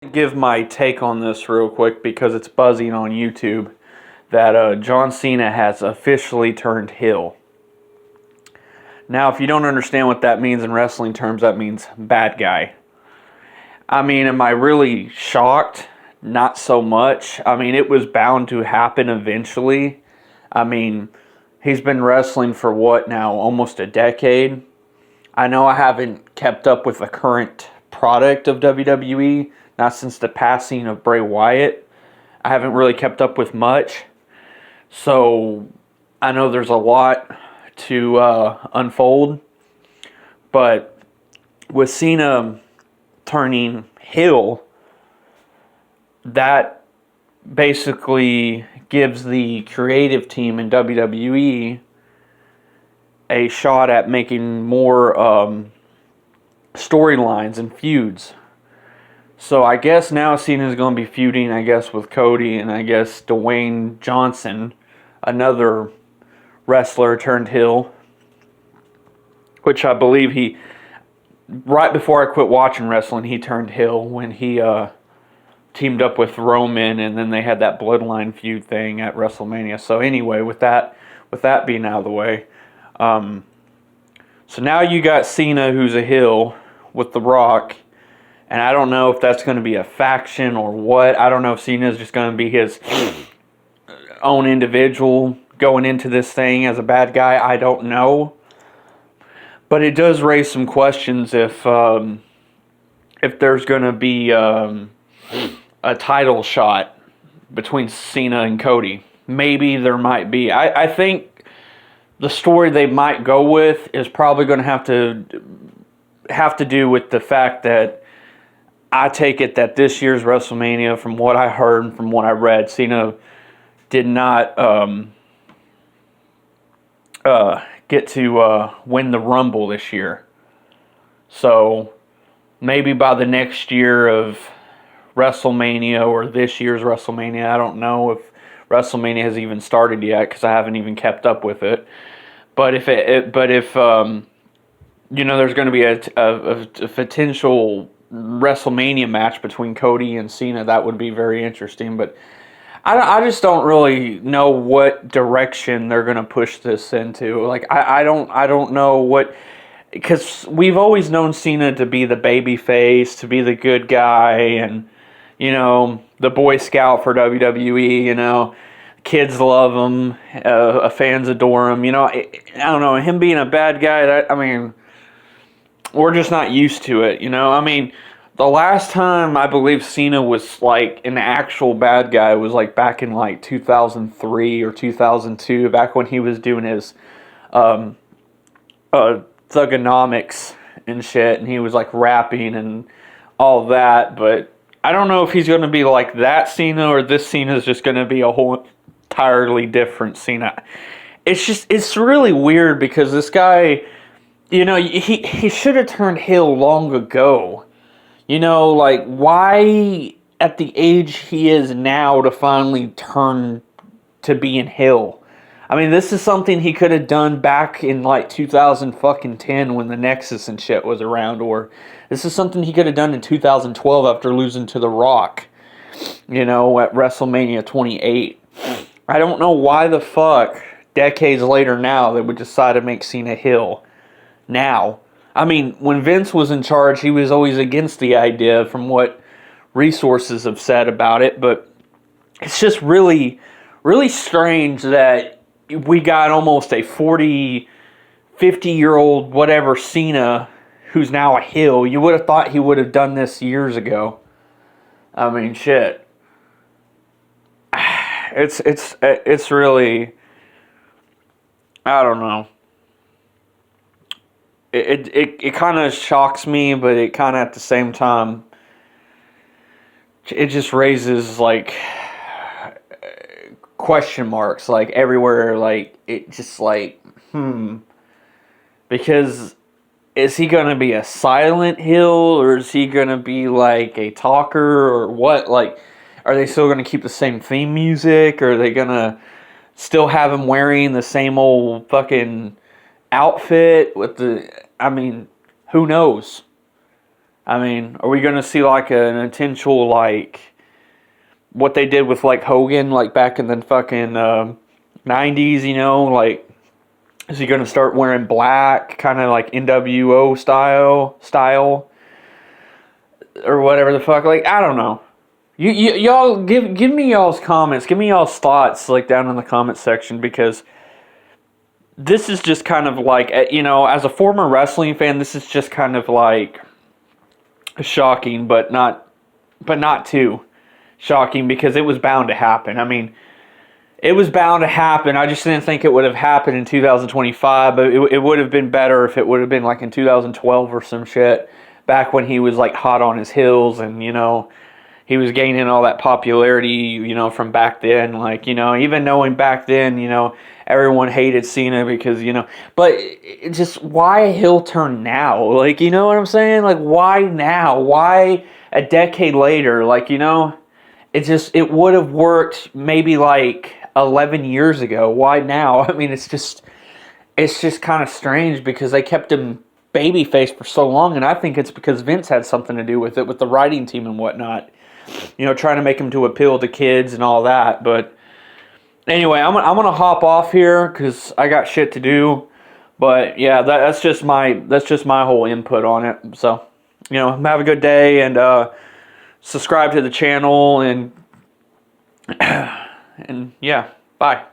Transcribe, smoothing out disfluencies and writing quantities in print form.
Give my take on this real quick because it's buzzing on YouTube that John Cena has officially turned heel. Now, if you don't understand what that means in wrestling terms, that means bad guy. I mean, am I really shocked? Not so much. I mean, it was bound to happen eventually. I mean, he's been wrestling for what now? Almost a decade. I know I haven't kept up with the current product of WWE, not since the passing of Bray Wyatt. I haven't really kept up with much. So, I know there's a lot to unfold. But with Cena turning heel, that basically gives the creative team in WWE a shot at making more storylines and feuds. So I guess now Cena's going to be feuding, I guess, with Cody and I guess Dwayne Johnson, another wrestler turned heel, which I believe he, right before I quit watching wrestling, he turned heel when he teamed up with Roman, and then they had that bloodline feud thing at WrestleMania. So anyway, with that being out of the way, so now you got Cena, who's a heel, with The Rock, and I don't know if that's going to be a faction or what. I don't know if Cena's just going to be his own individual going into this thing as a bad guy. I don't know. But it does raise some questions if there's going to be a title shot between Cena and Cody. Maybe there might be. I think the story they might go with is probably going to have to do with the fact that I take it that this year's WrestleMania, from what I heard and from what I read, Cena did not get to win the Rumble this year. So maybe by the next year of WrestleMania or this year's WrestleMania, I don't know if WrestleMania has even started yet because I haven't even kept up with it. But if there's going to be a potential WrestleMania match between Cody and Cena, that would be very interesting. But I just don't really know what direction they're going to push this into. Like I don't know what, because we've always known Cena to be the baby face, to be the good guy, and the Boy Scout for WWE. Kids love him, fans adore him. I don't know, him being a bad guy. We're just not used to it. The last time I believe Cena was like an actual bad guy was like back in like 2003 or 2002, back when he was doing his thugonomics and shit, and he was like rapping and all that. But I don't know if he's going to be like that Cena, or this Cena is just going to be a whole entirely different Cena. It's really weird because this guy, he should have turned heel long ago. Like, why at the age he is now to finally turn to being heel? This is something he could have done back in like 2010 when the Nexus and shit was around, or this is something he could have done in 2012 after losing to The Rock, at WrestleMania 28. I don't know why the fuck, decades later now, they would decide to make Cena heel now. When Vince was in charge, he was always against the idea, from what resources have said about it, but it's just really, really strange that we got almost a 40, 50-year-old whatever Cena who's now a heel. You would have thought he would have done this years ago. Shit. It's really, I don't know. It kind of shocks me, but it kind of at the same time, it just raises like question marks like everywhere. Like it just like because is he gonna be a silent heel, or is he gonna be like a talker, or what? Like, are they still gonna keep the same theme music, or are they gonna still have him wearing the same old fucking outfit with the, who knows? I mean, are we going to see like an intentional, like, what they did with like Hogan, like back in the fucking 90s, you know? Like, is he going to start wearing black, kind of like NWO style? Or whatever the fuck? Like, I don't know. Y'all give me y'all's comments, give me y'all's thoughts, like, down in the comment section, because this is just kind of like, you know, as a former wrestling fan, this is just kind of like shocking, but not too shocking, because it was bound to happen. I mean, it was bound to happen. I just didn't think it would have happened in 2025, but it would have been better if it would have been like in 2012 or some shit, back when he was like hot on his heels, and, you know, he was gaining all that popularity, you know, from back then. Like, you know, even knowing back then, you know, everyone hated Cena because, you know, but it just, why a heel turn now? Like, you know what I'm saying? Like, why now? Why a decade later? Like, you know, it would have worked maybe like 11 years ago. Why now? I mean, it's just kind of strange, because they kept him babyface for so long, and I think it's because Vince had something to do with it, with the writing team and whatnot. You know, trying to make him to appeal to kids and all that. But anyway, I'm gonna hop off here because I got shit to do. But yeah, that's just my whole input on it. So, you know, have a good day, and subscribe to the channel, and and yeah, bye.